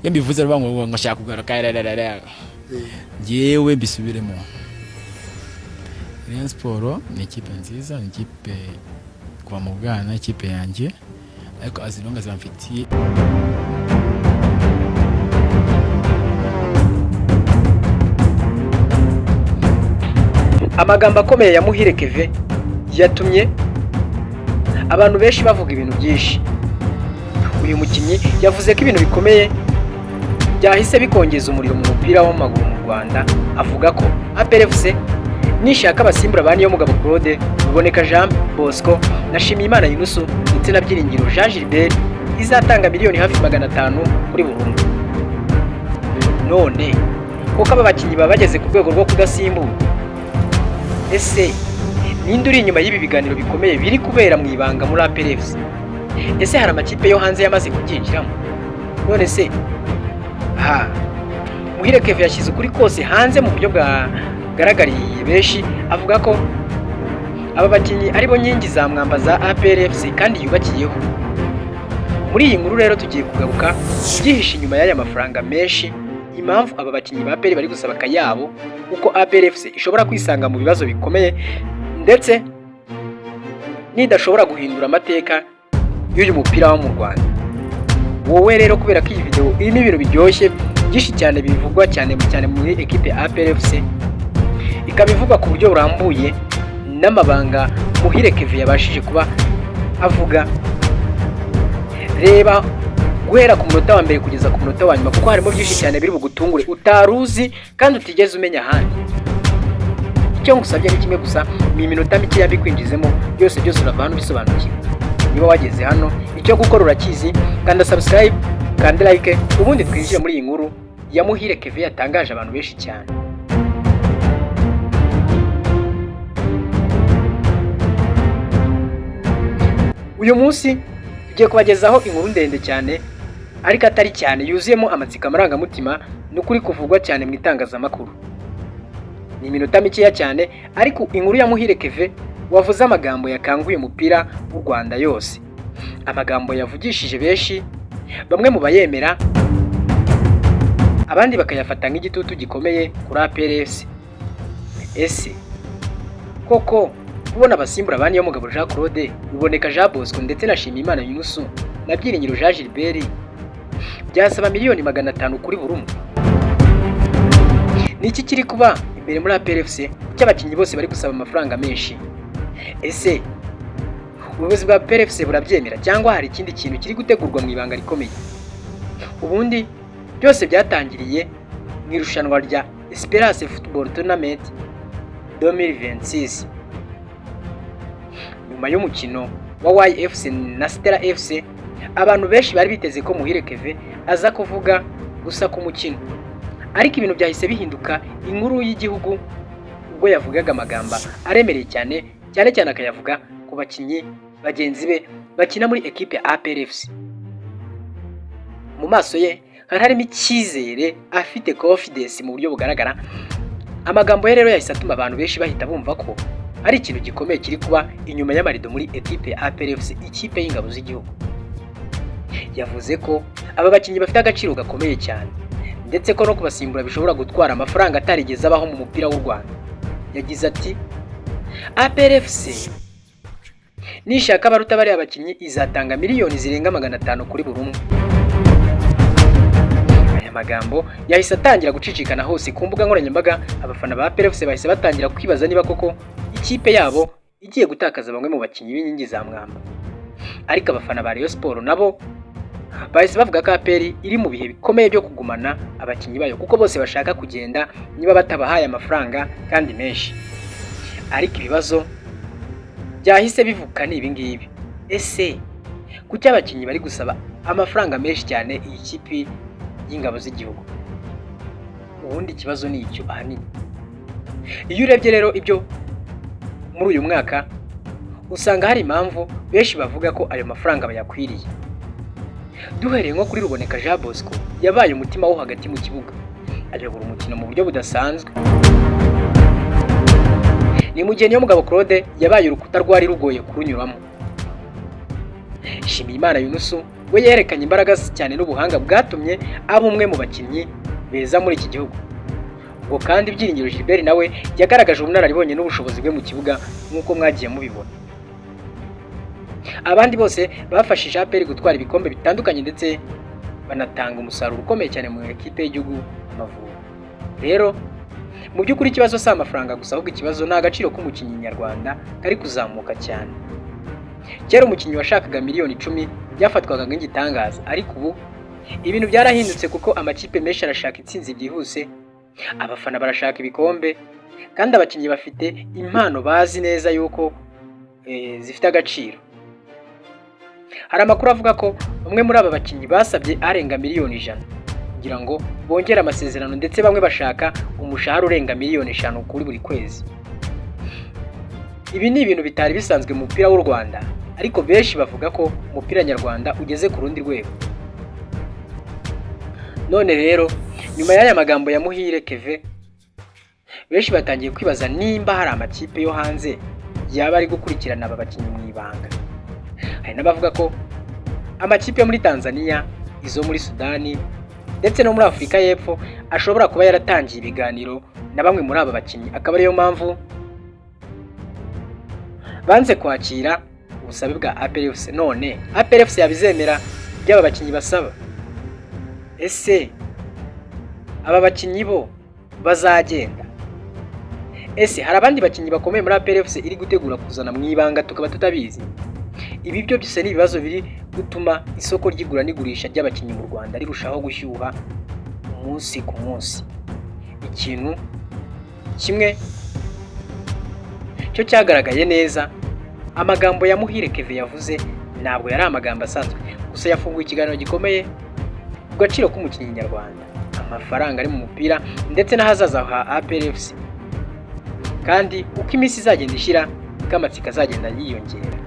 iyo mbivuze ruba ngo ngashaka kugaruka yewe mbisubiremo. Rayon Sport ni ikipe nziza, ni ikipe kwa mu bwana, ikipe yanjye, ariko azilonga zamfitiye amagambo akomeye ya Muhire Kevin yatumye abantu benshi bavuga ibintu byinshi. Uyu mukinnyi yavuze ko ibintu bikomeye byahise bikongeza umuriro mu mupira w'amaguru mu Rwanda. Avuga ko APR FC nishaka abasimbura ba Niyomugabo Claude, Ruboneka Jean Bosco na Shimiyimana Yunusu ndetse na Byiringiro Jean Gilbert izatanga miliyoni hafi 500 kuri buri umwe. None kuko aba bakinnyi bageze ku rwego rwo kudasimbura, ese ninde uri inyuma y'ibi biganiro bikomeye biri kubera mu ibanga muri APR FC? Ese hari amakipe yo hanze yamaze kubyinjiramo? None se Muhire Kevin yashyize ukuri kose hanze mu buryo bwagaragariye benshi. Avuga ko aba bakinnyi aribo nkingi za mwamba za APR FC kandi yubakiyeho. Muri iyi nkuru rero tugiye kugaruka byihishe inyuma y'aya mafaranga menshi, impamvu aba bakinnyi ba APR bari gusaba akayabo, uko APR FC ishobora kwisanga mu bibazo bikomeye ndetse nidashobora guhindura amateka y'uyu mupira wo mu Rwanda. Wowe rero kubera ko iyi video irimo ibintu biryoshye byinshi cyane bivugwa cyane muri equipe APR FC, ikabivugwa ku buryo burambuye n'amabanga Muhire Kevin yabashije kuba avuga, reba guhera ku munota wa mbere kugeza ku munota wa nyuma, kuko harimo byinshi cyane biri bugutungure utaruzi kandi utigeze umenya ahandi. Icyo ngusabye ni kimwe gusa, ni iminota mike yabikwinjizemo byose urava hano bisobanukiwe. Niba wageze hano icyo gukora urakizi, kanda subscribe, kanda like, ubundi twinjire muri iyi nkuru ya Muhire Kevin yatangaje abantu benshi cyane. Uyu munsi tugiye kubagezaho inkuru ndende cyane ariko atari cyane, yuzuyemo amatsiko amarangamutima n'ukuri kuvugwa cyane mu itangazamakuru. Ni iminota mikeya cyane ariko inkuru ya Muhire Kevin wavuze amagambo yakanguye umupira w'u Rwanda yose, amagambo yavugishije benshi, bamwe mu bayemera abandi bakayafata nk'igitutu gikomeye kuri APR FC. Ese koko kubona abasimbura ba Niyomugabo Jean Claude, Ruboneka Jean Bosco ndetse na Shimiyimana Yunusu na Byiringiro Jean Gilbert byasaba miliyoni 500 kuri buri umwe? Ni iki kiri kuba imbere muri APR FC cy'abakinnyi bose bari gusaba amafaranga menshi? Ese ubuyobozi bwa APR FC burabyemera cyangwa hari ikindi kintu kiri gutegurwa mu ibanga rikomeye? Ubundi byose byatangiriye mu irushanwa rya Esperance Football Tournament 2026. Nyuma y'umukino wa YFC na Stella FC, abantu benshi bari biteze ko Muhire Kevin aza kuvuga gusa ku mukino, ariko ibintu byahise bihinduka inkuru y'igihugu ubwo yavugaga amagamba aremereye cyane akayavuga ku bakinnyi bagenzi be bakina muri equipe APR FC. Mu maso ye harimo icyizere, afite confidence mu buryo bugaragara. Amagambo ye rero yahise atuma abantu benshi bahita bumva ko hari ikintu gikomeye kiri kuba inyuma y'amarido muri equipe APR FC, ikipe y'ingabo z'igihugu. Yavuze ko aba bakinnyi bafite agaciro gakomeye cyane ndetse ko no kubasimbura bishobora gutwara amafaranga atarigeze abaho mu mupira w'u Rwanda. Yagize ati APR FC nishaka baruta bari abakinnyi izatanga miliyoni zirenga 500 kuri buri umwe. Aya magambo yahise atangira gucicikana hose ku mbuga nkoranyambaga. Abafana ba APR FC bahise batangira kwibaza niba koko ikipe yabo igiye gutakaza bamwe mu bakinnyi b'inkingi za mwamba. Ariko abafana ba Rayon Sport nabo bahise bavuga ko APR iri mu bihe bikomeye byo kugumana abakinnyi bayo, kuko bose bashaka kugenda niba batabahaye amafaranga kandi menshi. Ariko ibibazo byahise bivuka ni ibi ngibi. Ese kuki abakinnyi bari gusaba amafaranga menshi cyane iyi kipe y'ingabo z'igihugu? Ubundi ikibazo ni icyo ahanini. Iyo urebye rero ibyo muri uyu mwaka, usanga hari impamvu benshi bavuga ko ayo mafaranga bayakwiriye. Duhereye nko kuri Ruboneka Jean Bosco, yabaye umutima wo hagati mu kibuga, ayobora umukino mu buryo budasanzwe. Ni mu gihe Niyomugabo Claude yabaye urukuta rwari rugoye kurunyuramo. Shimiyimana Yunusu we yerekanye imbaraga cyane n'ubuhanga bwatumye aba umwe mu bakinnyi beza muri iki gihugu. Ubwo kandi Byiringiro Gilbert nawe yagaragaje ubunararibonye n'ubushobozi bwe mu kibuga nk'uko mwagiye mubibona. Abandi bose bafashije APR gutwara ibikombe bitandukanye ndetse banatanga umusaruro ukomeye cyane mu ekipe y'igihugu Amavubi. Rero mu by'ukuri ikibazo si amafaranga gusa, ahubwo ikibazo ni agaciro k'umukinnyi nyarwanda kari kuzamuka cyane. Kera umukinnyi washakaga miliyoni 10 byafatwaga nk'igitangaza, ariko ubu ibintu byarahindutse kuko amakipe menshi arashaka intsinzi byihuse, abafana barashaka ibikombe, kandi abakinnyi bafite impano bazi neza yuko zifite agaciro. Hari amakuru avuga ko umwe muri aba bakinnyi basabye arenga miliyoni 100 kugira ngo bongere amasezerano, ndetse bamwe bashaka umushahara urenga miliyoni 5 kuri buri kwezi. Ibi ni ibintu bitari bisanzwe mu mupira w'u Rwanda, ariko benshi bavuga ko umupira nyarwanda ugeze ku rundi rwego. None rero nyuma y'aya magambo ya Muhire Kevin, benshi batangiye kwibaza nimba hari amakipe yo hanze yaba ari gukurikirana aba bakinnyi mu ibanga. Hari n'abavuga ko amakipe yo muri Tanzania, izo muri Sudani ndetse no muri Afurika y'Epfo ashobora kuba yaratangiye ibiganiro na bamwe muri aba bakinnyi, akaba ariyo mpamvu banze kwakira ubusabe bwa APR FC. None APR FC yabizemera by'aba bakinnyi basaba? Ese aba bakinnyi bo bazagenda? Ese hari abandi bakinnyi bakomeye muri APR FC iri gutegura kuzana mu ibanga tukaba tutabizi? Ibi byo byose ni ibibazo biri gutuma isoko ry'igura n'igurisha ry'abakinnyi mu Rwanda rirushaho gushyuha umunsi ku munsi. Ikintu kimwe cyo cyagaragaye neza, amagambo ya Muhire Kevin yavuze ntabwo yari amagambo asanzwe, gusa yafunguye ikiganiro gikomeye ku gaciro k'umukinnyi nyarwanda, amafaranga ari mu mupira ndetse n'ahazaza ha APR FC, kandi uko iminsi izagenda ishira kamatsiko azagenda yiyongera.